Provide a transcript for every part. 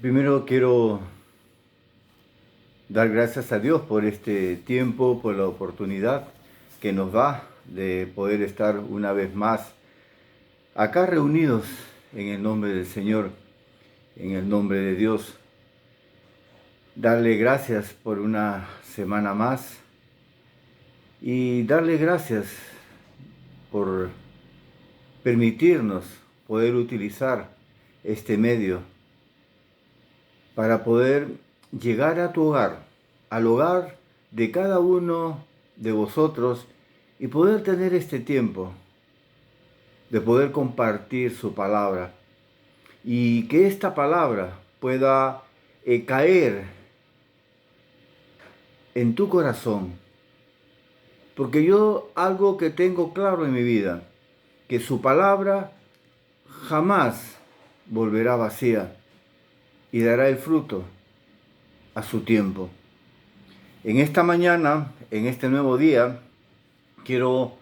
Primero quiero dar gracias a Dios por este tiempo, por la oportunidad que nos da de poder estar una vez más acá reunidos en el nombre del Señor, en el nombre de Dios. Darle gracias por una semana más y darle gracias por permitirnos poder utilizar este medio para poder llegar a tu hogar, al hogar de cada uno de vosotros y poder tener este tiempo de poder compartir su palabra y que esta palabra pueda caer en tu corazón. Porque yo algo que tengo claro en mi vida, que su palabra jamás volverá vacía y dará el fruto a su tiempo. En esta mañana, en este nuevo día, quiero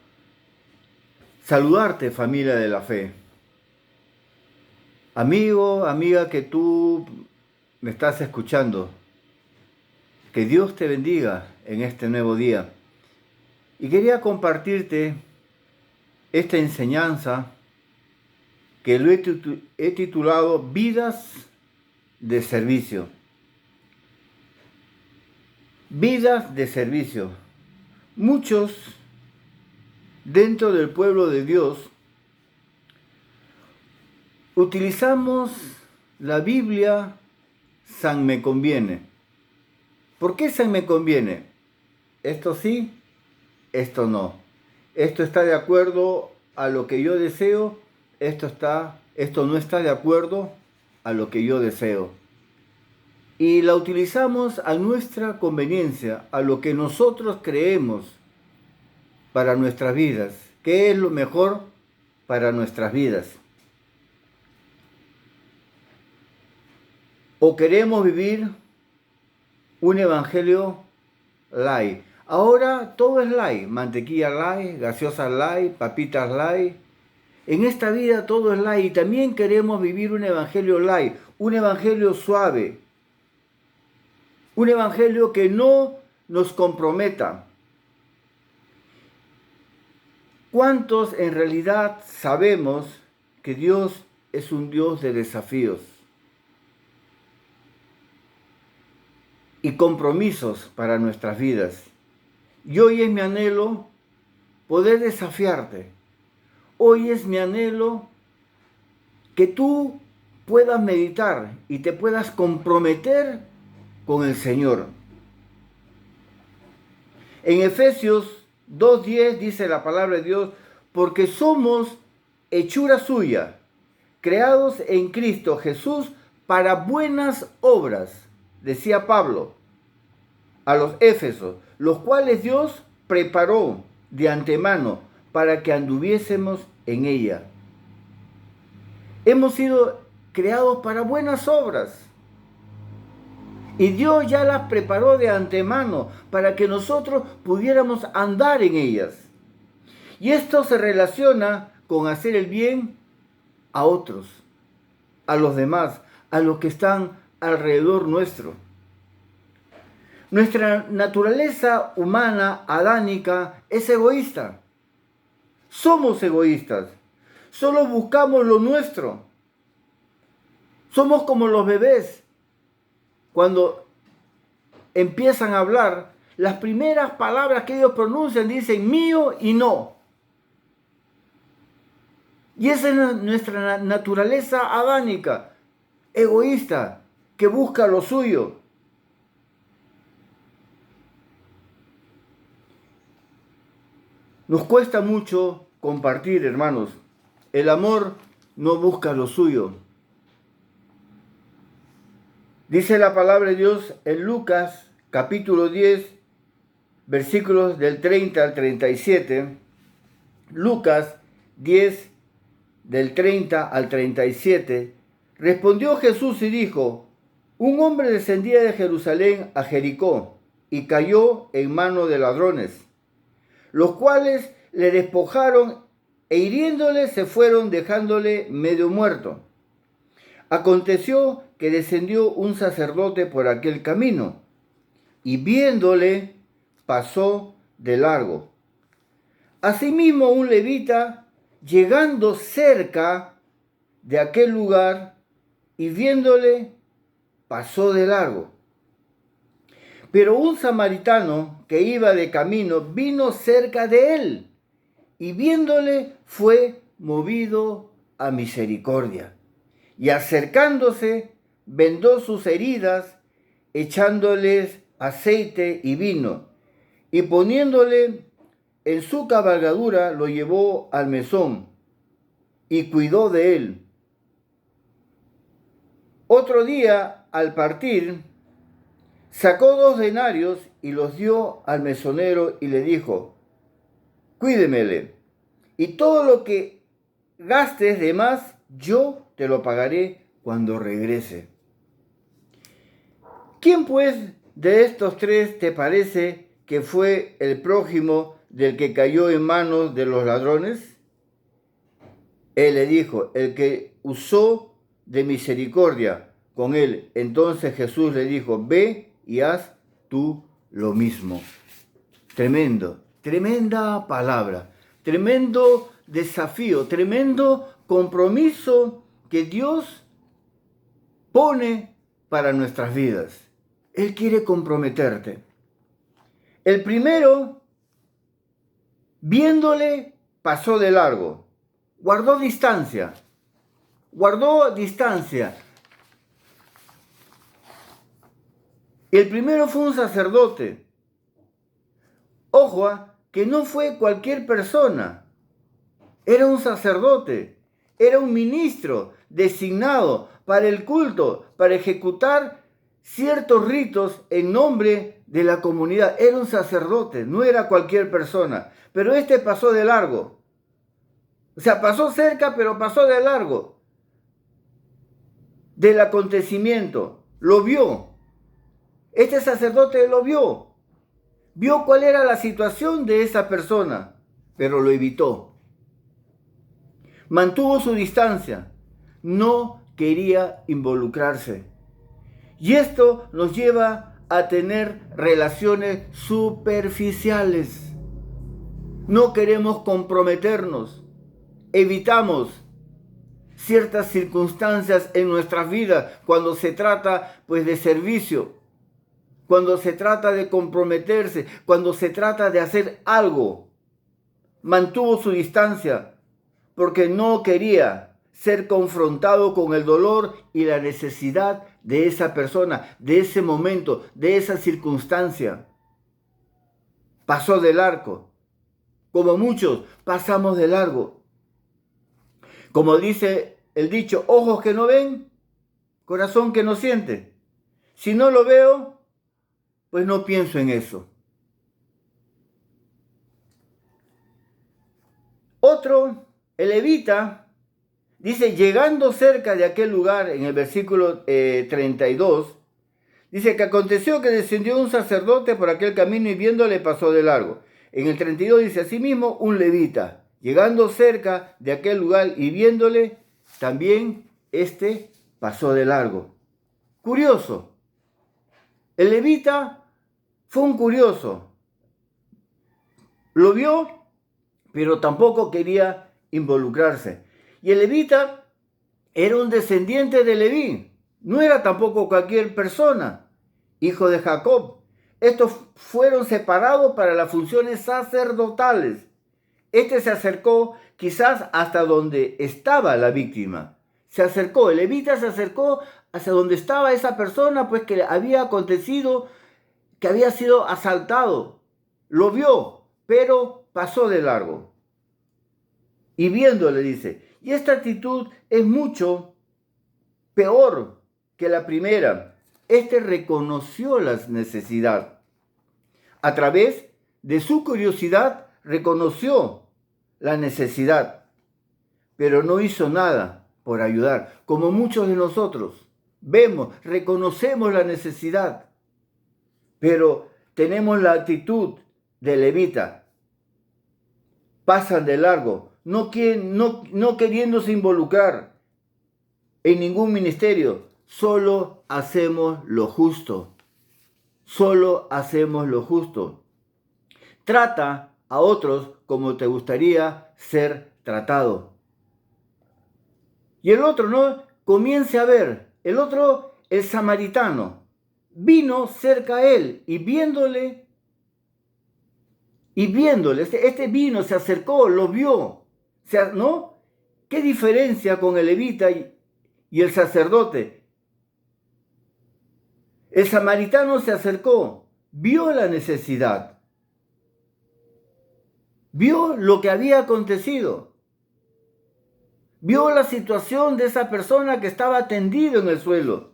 saludarte, familia de la fe. Amigo, amiga que tú me estás escuchando, que Dios te bendiga en este nuevo día. Y quería compartirte esta enseñanza que lo he titulado Vidas de Servicio. Vidas de servicio. Muchos dentro del pueblo de Dios utilizamos la Biblia San me conviene. ¿Por qué San me conviene? Esto sí, esto no. Esto está de acuerdo a lo que yo deseo, esto no está de acuerdo a lo que yo deseo. Y la utilizamos a nuestra conveniencia, a lo que nosotros creemos para nuestras vidas. ¿Qué es lo mejor para nuestras vidas? O queremos vivir un evangelio light. Ahora todo es light, mantequilla light, gaseosas light, papitas light. En esta vida todo es light y también queremos vivir un evangelio light, un evangelio suave, un evangelio que no nos comprometa. ¿Cuántos en realidad sabemos que Dios es un Dios de desafíos y compromisos para nuestras vidas? Y hoy es mi anhelo poder desafiarte. Hoy es mi anhelo que tú puedas meditar y te puedas comprometer con el Señor. En Efesios 2:10 dice la palabra de Dios, porque somos hechura suya, creados en Cristo Jesús para buenas obras, decía Pablo a los Éfesos, los cuales Dios preparó de antemano para que anduviésemos en ella. Hemos sido creados para buenas obras. Y Dios ya las preparó de antemano para que nosotros pudiéramos andar en ellas. Y esto se relaciona con hacer el bien a otros, a los demás, a los que están alrededor nuestro. Nuestra naturaleza humana, adánica, es egoísta. Somos egoístas. Solo buscamos lo nuestro. Somos como los bebés. Cuando empiezan a hablar, las primeras palabras que ellos pronuncian dicen mío y no. Y esa es nuestra naturaleza adánica, egoísta, que busca lo suyo. Nos cuesta mucho compartir, hermanos. El amor no busca lo suyo. Dice la palabra de Dios en Lucas capítulo 10, versículos del 30 al 37. Lucas 10, del 30 al 37. Respondió Jesús y dijo, un hombre descendía de Jerusalén a Jericó y cayó en mano de ladrones, los cuales le despojaron e hiriéndole se fueron dejándole medio muerto. Aconteció que descendió un sacerdote por aquel camino, y viéndole, pasó de largo. Asimismo, un levita, llegando cerca de aquel lugar, y viéndole, pasó de largo. Pero un samaritano que iba de camino vino cerca de él, y viéndole fue movido a misericordia. Y acercándose, vendó sus heridas, echándoles aceite y vino, y poniéndole en su cabalgadura, lo llevó al mesón, y cuidó de él. Otro día, al partir, sacó 2 denarios y los dio al mesonero y le dijo: cuídemele, y todo lo que gastes de más, yo te lo pagaré cuando regrese. ¿Quién pues de estos 3 te parece que fue el prójimo del que cayó en manos de los ladrones? Él le dijo: el que usó de misericordia con él. Entonces Jesús le dijo: ve y haz tú lo mismo. Tremendo, tremenda palabra, tremendo desafío, tremendo compromiso que Dios pone para nuestras vidas. Él quiere comprometerte. El primero, viéndole, pasó de largo. Guardó distancia. Guardó distancia. El primero fue un sacerdote. Ojo, que no fue cualquier persona. Era un sacerdote. Era un ministro designado para el culto, para ejecutar ciertos ritos en nombre de la comunidad. Era un sacerdote, no era cualquier persona. Pero este pasó de largo. O sea, pasó cerca, pero pasó de largo del acontecimiento. Lo vio. Este sacerdote lo vio. Vio cuál era la situación de esa persona, pero lo evitó. Mantuvo su distancia. No quería involucrarse. Y esto nos lleva a tener relaciones superficiales. No queremos comprometernos. Evitamos ciertas circunstancias en nuestras vidas cuando se trata pues de servicio, cuando se trata de comprometerse, cuando se trata de hacer algo. Mantuvo su distancia porque no quería ser confrontado con el dolor y la necesidad de esa persona, de ese momento, de esa circunstancia. Pasó de largo, como muchos pasamos de largo. Como dice el dicho: ojos que no ven, corazón que no siente. Si no lo veo, pues no pienso en eso. Otro, el levita, dice: llegando cerca de aquel lugar, en el versículo 32, dice que aconteció que descendió un sacerdote por aquel camino y viéndole pasó de largo. En el 32 dice: asimismo un levita, llegando cerca de aquel lugar y viéndole, también pasó de largo. Curioso. El levita fue un curioso. Lo vio, pero tampoco quería involucrarse. Y el levita era un descendiente de Leví. No era tampoco cualquier persona, hijo de Jacob. Estos fueron separados para las funciones sacerdotales. Se acercó quizás hasta donde estaba la víctima. Se acercó, el levita se acercó hacia donde estaba esa persona, pues que había acontecido, que había sido asaltado. Lo vio, pero pasó de largo. Y viéndole dice, y esta actitud es mucho peor que la primera. Reconoció la necesidad. A través de su curiosidad reconoció la necesidad, pero no hizo nada por ayudar. Como muchos de nosotros vemos, reconocemos la necesidad, pero tenemos la actitud de levita. Pasan de largo, no queriéndose involucrar. en ningún ministerio. Solo hacemos lo justo. Solo hacemos lo justo. Trata a otros como te gustaría ser tratado. Y el otro, ¿no? Comience a ver. El otro, el samaritano, vino cerca a él y viéndole, este vino, se acercó, lo vio, ¿no? ¿Qué diferencia con el levita y el sacerdote? El samaritano se acercó, vio la necesidad, vio lo que había acontecido, vio la situación de esa persona que estaba tendido en el suelo.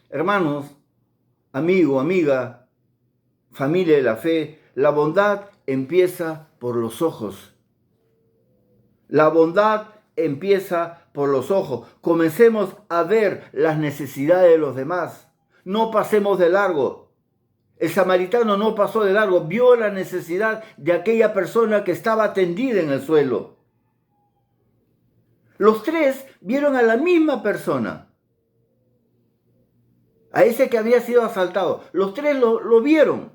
Hermanos, amigo, amiga, familia de la fe, la bondad empieza por los ojos. La bondad empieza por los ojos. Comencemos a ver las necesidades de los demás. No pasemos de largo. El samaritano no pasó de largo, vio la necesidad de aquella persona que estaba tendida en el suelo. Los tres vieron a la misma persona, a ese que había sido asaltado. Los tres lo vieron.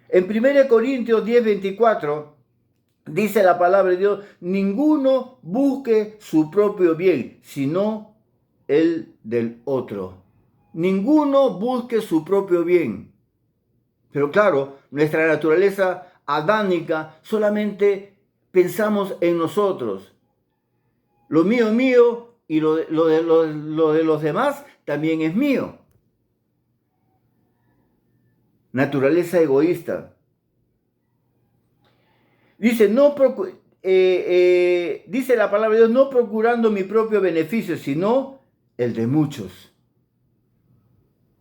En 1 Corintios 10:24 dice la palabra de Dios: ninguno busque su propio bien, sino el del otro. Ninguno busque su propio bien. Pero claro, nuestra naturaleza adánica solamente pensamos en nosotros. Lo mío es mío y lo de los demás también es mío. Naturaleza egoísta. Dice, dice la palabra de Dios, no procurando mi propio beneficio, sino el de muchos.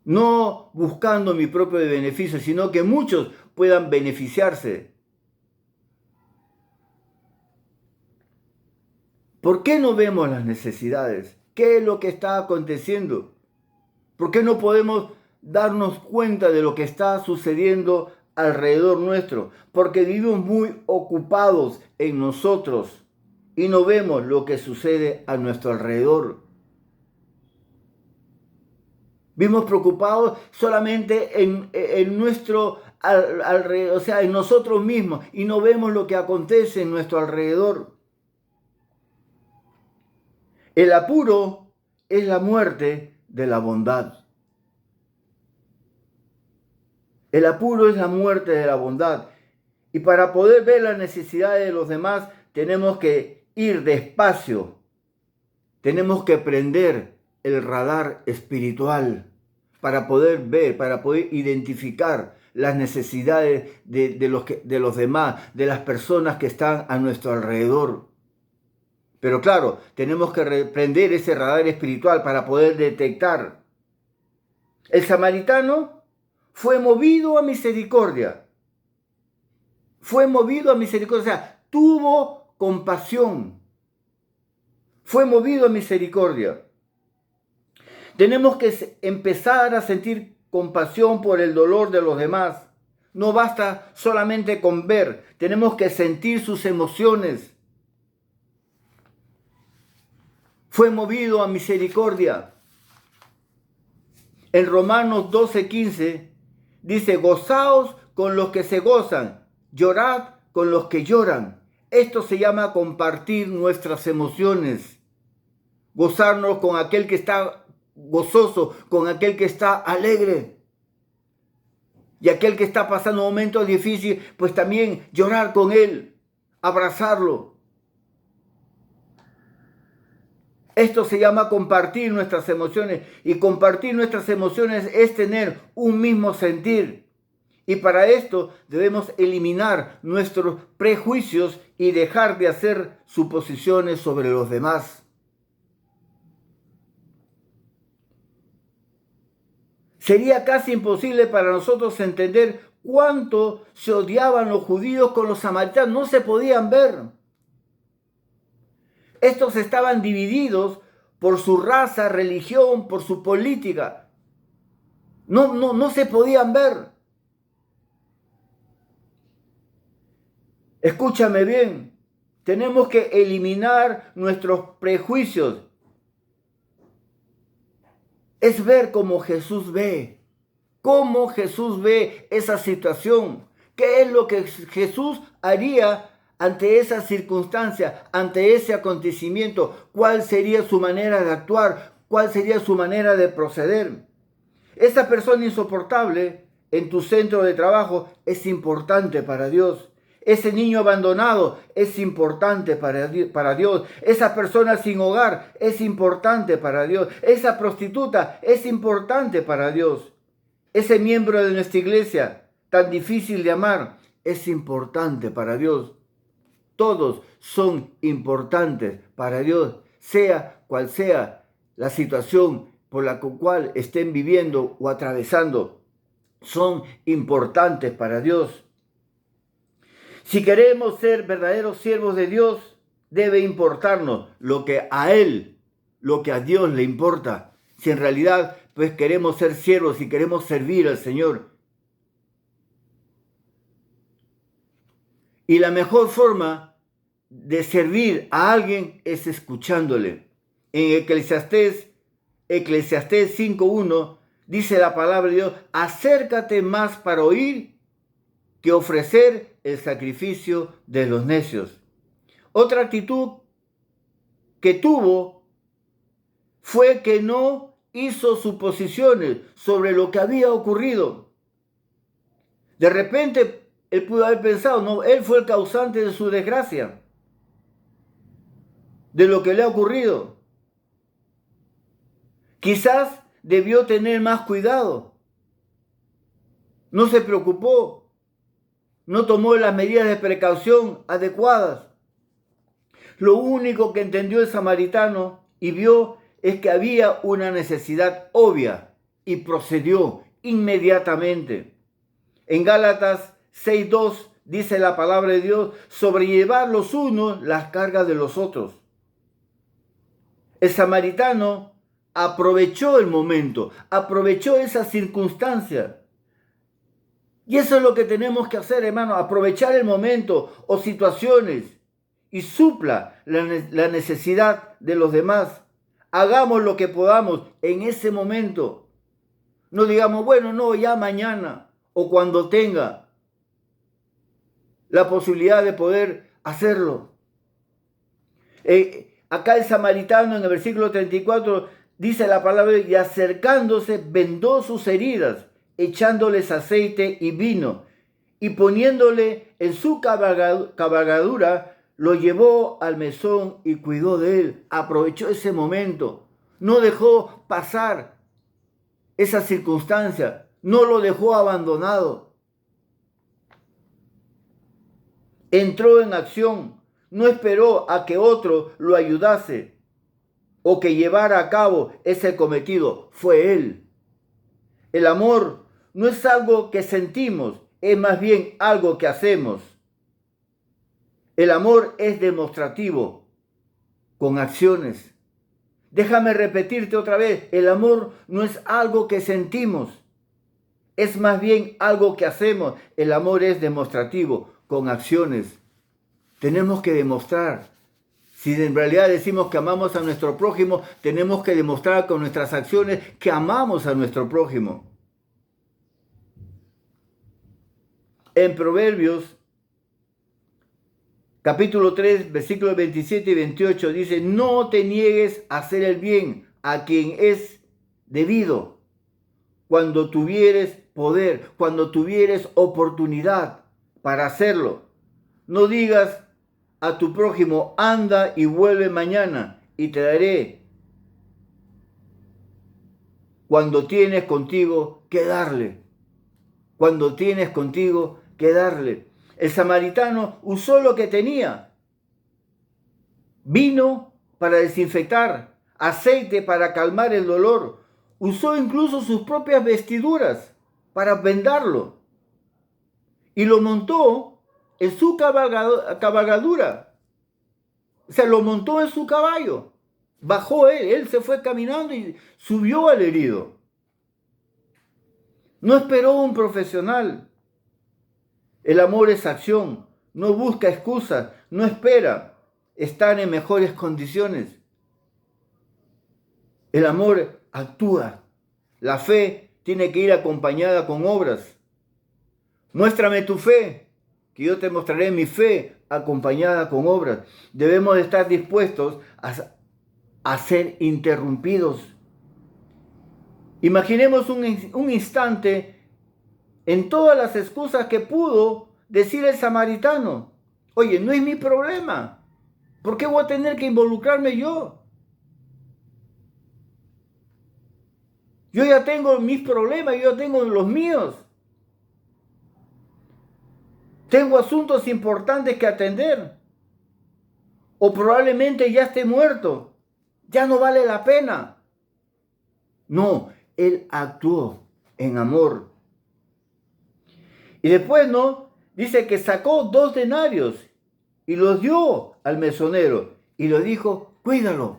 No buscando mi propio beneficio, sino que muchos puedan beneficiarse. ¿Por qué no vemos las necesidades? ¿Qué es lo que está aconteciendo? ¿Por qué no podemos darnos cuenta de lo que está sucediendo alrededor nuestro? Porque vivimos muy ocupados en nosotros y no vemos lo que sucede a nuestro alrededor. Vivimos preocupados solamente en nuestro alrededor, o sea, en nosotros mismos, y no vemos lo que acontece en nuestro alrededor. El apuro es la muerte de la bondad. El apuro es la muerte de la bondad. Y para poder ver las necesidades de los demás, tenemos que ir despacio. Tenemos que prender el radar espiritual para poder ver, para poder identificar las necesidades de los demás, de las personas que están a nuestro alrededor. Pero claro, tenemos que prender ese radar espiritual para poder detectar. El samaritano fue movido a misericordia. Fue movido a misericordia, o sea, tuvo compasión. Fue movido a misericordia. Tenemos que empezar a sentir compasión por el dolor de los demás. No basta solamente con ver, tenemos que sentir sus emociones. Fue movido a misericordia. En Romanos 12:15 dice, gozaos con los que se gozan, llorad con los que lloran. Esto se llama compartir nuestras emociones. Gozarnos con aquel que está gozoso, con aquel que está alegre. Y aquel que está pasando momentos difíciles, pues también llorar con él, abrazarlo. Esto se llama compartir nuestras emociones. Y compartir nuestras emociones es tener un mismo sentir. Y para esto debemos eliminar nuestros prejuicios y dejar de hacer suposiciones sobre los demás. Sería casi imposible para nosotros entender cuánto se odiaban los judíos con los samaritanos. No se podían ver. Estos estaban divididos por su raza, religión, por su política. No se podían ver. Escúchame bien. Tenemos que eliminar nuestros prejuicios Es ver cómo Jesús ve. Cómo Jesús ve esa situación. ¿Qué es lo que Jesús haría ante esa circunstancia, ante ese acontecimiento? ¿Cuál sería su manera de actuar? ¿Cuál sería su manera de proceder? Esa persona insoportable en tu centro de trabajo es importante para Dios. Ese niño abandonado es importante para Dios. Esa persona sin hogar es importante para Dios. Esa prostituta es importante para Dios. Ese miembro de nuestra iglesia tan difícil de amar es importante para Dios. Todos son importantes para Dios, sea cual sea la situación por la cual estén viviendo o atravesando. Son importantes para Dios. Si queremos ser verdaderos siervos de Dios, debe importarnos lo que a Él, lo que a Dios le importa. Si en realidad pues queremos ser siervos y queremos servir al Señor. Y la mejor forma de servir a alguien es escuchándole. En Eclesiastés 5:1 dice la palabra de Dios: acércate más para oír que ofrecer el sacrificio de los necios. Otra actitud que tuvo fue que no hizo suposiciones sobre lo que había ocurrido. De repente, él pudo haber pensado, no, él fue el causante de su desgracia, de lo que le ha ocurrido. Quizás debió tener más cuidado. No se preocupó. No tomó las medidas de precaución adecuadas. Lo único que entendió el samaritano y vio es que había una necesidad obvia y procedió inmediatamente. En Gálatas 6:2 dice la palabra de Dios: sobrellevar los unos las cargas de los otros. El samaritano aprovechó el momento, aprovechó esa circunstancia. Y eso es lo que tenemos que hacer, hermano, aprovechar el momento o situaciones y supla la necesidad de los demás. Hagamos lo que podamos en ese momento. No digamos, bueno, no, ya mañana o cuando tenga la posibilidad de poder hacerlo. Acá el samaritano en el versículo 34 dice la palabra: y acercándose vendó sus heridas, echándoles aceite y vino, y poniéndole en su cabalgadura, lo llevó al mesón y cuidó de él. Aprovechó ese momento, no dejó pasar esa circunstancia, no lo dejó abandonado. Entró en acción, no esperó a que otro lo ayudase o que llevara a cabo ese cometido, fue él. El amor no es algo que sentimos, es más bien algo que hacemos. El amor es demostrativo, con acciones. Déjame repetirte otra vez, el amor no es algo que sentimos, es más bien algo que hacemos. El amor es demostrativo, con acciones. Tenemos que demostrar. Si en realidad decimos que amamos a nuestro prójimo, tenemos que demostrar con nuestras acciones que amamos a nuestro prójimo. En Proverbios, capítulo 3, versículos 27 y 28, dice: no te niegues a hacer el bien a quien es debido, cuando tuvieres poder, cuando tuvieres oportunidad para hacerlo. No digas a tu prójimo: anda y vuelve mañana y te daré, cuando tienes contigo que darle. Cuando tienes contigo que darle. El samaritano usó lo que tenía: vino para desinfectar, aceite para calmar el dolor. Usó incluso sus propias vestiduras para vendarlo. Y lo montó en su cabalgadura. O sea, lo montó en su caballo. Bajó él se fue caminando y subió al herido. No esperó un profesional. El amor es acción, no busca excusas, no espera estar en mejores condiciones. El amor actúa La fe tiene que ir acompañada con obras. Muéstrame tu fe, que yo te mostraré mi fe acompañada con obras. Debemos de estar dispuestos a ser interrumpidos. Imaginemos un instante en todas las excusas que pudo decir el samaritano. Oye, no es mi problema. ¿Por qué voy a tener que involucrarme yo? Yo ya tengo mis problemas, yo ya tengo los míos. Tengo asuntos importantes que atender. O probablemente ya esté muerto. Ya no vale la pena. No, él actuó en amor. Y después, ¿no? Dice que sacó 2 denarios y los dio al mesonero y le dijo, cuídalo.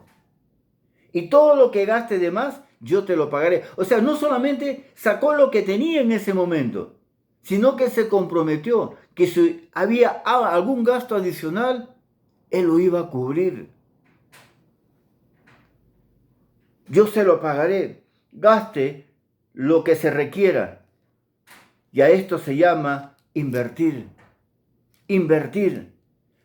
Y todo lo que gaste de más, yo te lo pagaré. O sea, no solamente sacó lo que tenía en ese momento, sino que se comprometió que si había algún gasto adicional, él lo iba a cubrir. Yo se lo pagaré. Gaste lo que se requiera. Y a esto se llama invertir. Invertir.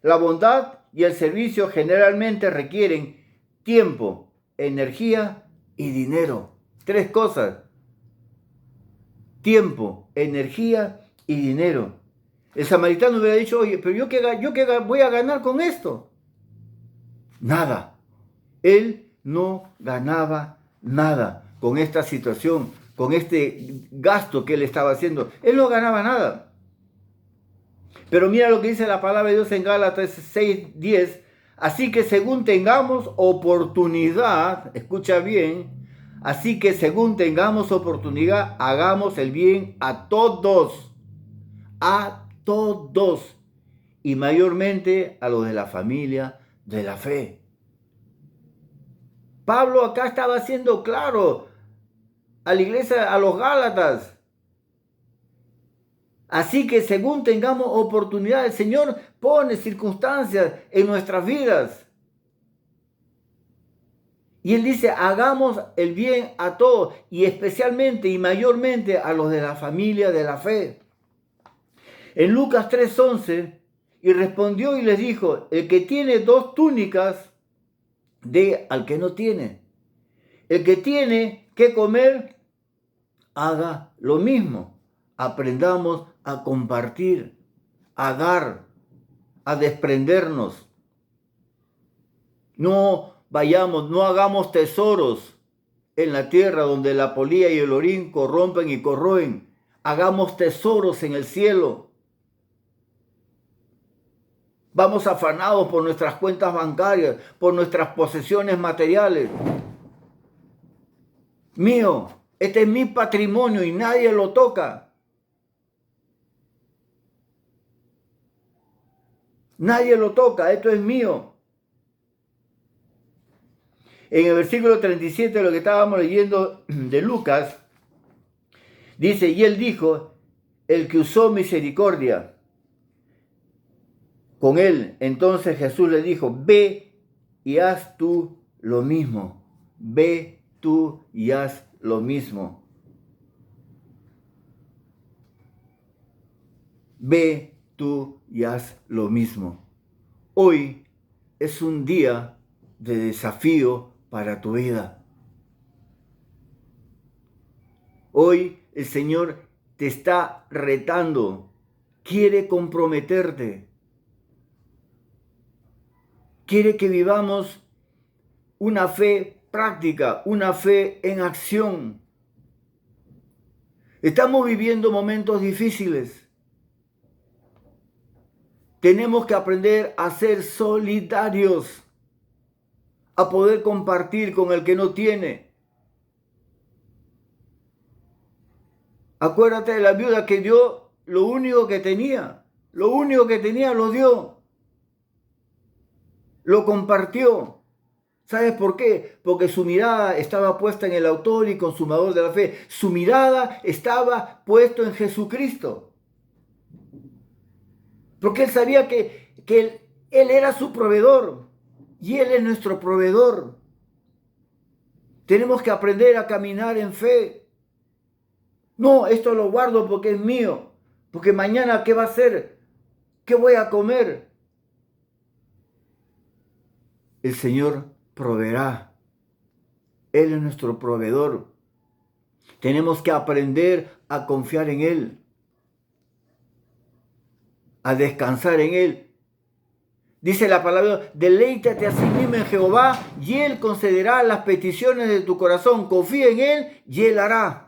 La bondad y el servicio generalmente requieren tiempo, energía y dinero. 3 cosas. Tiempo, energía y dinero. El samaritano hubiera dicho, oye, pero yo qué voy a ganar con esto. Nada. Él no ganaba nada con esta situación, con este gasto que él estaba haciendo. Él no ganaba nada. Pero mira lo que dice la palabra de Dios en Gálatas 6:10. Así que según tengamos oportunidad, escucha bien, así que según tengamos oportunidad, hagamos el bien a todos, y mayormente a los de la familia de la fe. Pablo acá estaba siendo claro a la iglesia, a los Gálatas. Así que según tengamos oportunidad, el Señor pone circunstancias en nuestras vidas. Y Él dice, hagamos el bien a todos, y especialmente y mayormente a los de la familia de la fe. En Lucas 3:11, y respondió y les dijo, el que tiene 2 túnicas, dé al que no tiene. El que tiene que comer, haga lo mismo. Aprendamos a compartir, a dar, a desprendernos. No hagamos tesoros en la tierra donde la polilla y el orín corrompen y corroen. Hagamos tesoros en el cielo. Vamos afanados por nuestras cuentas bancarias, por nuestras posesiones materiales. Mío, este es mi patrimonio y nadie lo toca. Nadie lo toca, esto es mío. En el versículo 37, lo que estábamos leyendo de Lucas, dice, y él dijo, el que usó misericordia con él. Entonces Jesús le dijo, ve y haz tú lo mismo. Ve tú y haz lo mismo. Ve tú y haz lo mismo. Hoy es un día de desafío para tu vida. Hoy el Señor te está retando, quiere comprometerte, quiere que vivamos una fe práctica, una fe en acción. Estamos viviendo momentos difíciles. Tenemos que aprender a ser solidarios, a poder compartir con el que no tiene. Acuérdate de la viuda que dio lo único que tenía lo dio, lo compartió. ¿Sabes por qué? Porque su mirada estaba puesta en el autor y consumador de la fe. Su mirada estaba puesta en Jesucristo. Porque él sabía que él era su proveedor y Él es nuestro proveedor. Tenemos que aprender a caminar en fe. No, esto lo guardo porque es mío. Porque mañana, ¿qué va a hacer? ¿Qué voy a comer? El Señor proveerá. Él es nuestro proveedor. Tenemos que aprender a confiar en Él, a descansar en Él. Dice la palabra, deleítate a sí mismo en Jehová y Él concederá las peticiones de tu corazón. Confía en Él y Él hará.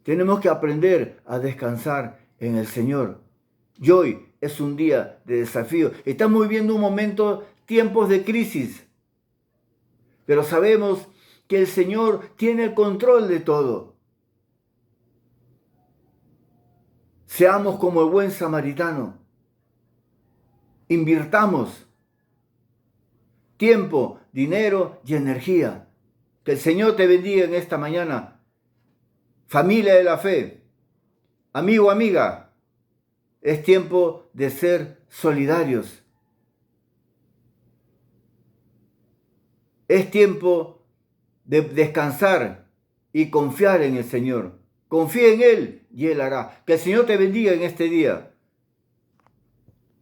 Tenemos que aprender a descansar en el Señor. Y hoy es un día de desafío. Estamos viviendo un momento, tiempos de crisis. Pero sabemos que el Señor tiene el control de todo. Seamos como el buen samaritano. Invirtamos tiempo, dinero y energía. Que el Señor te bendiga en esta mañana. Familia de la fe, amigo, amiga, es tiempo de ser solidarios. Es tiempo de descansar y confiar en el Señor. Confía en Él y Él hará. Que el Señor te bendiga en este día.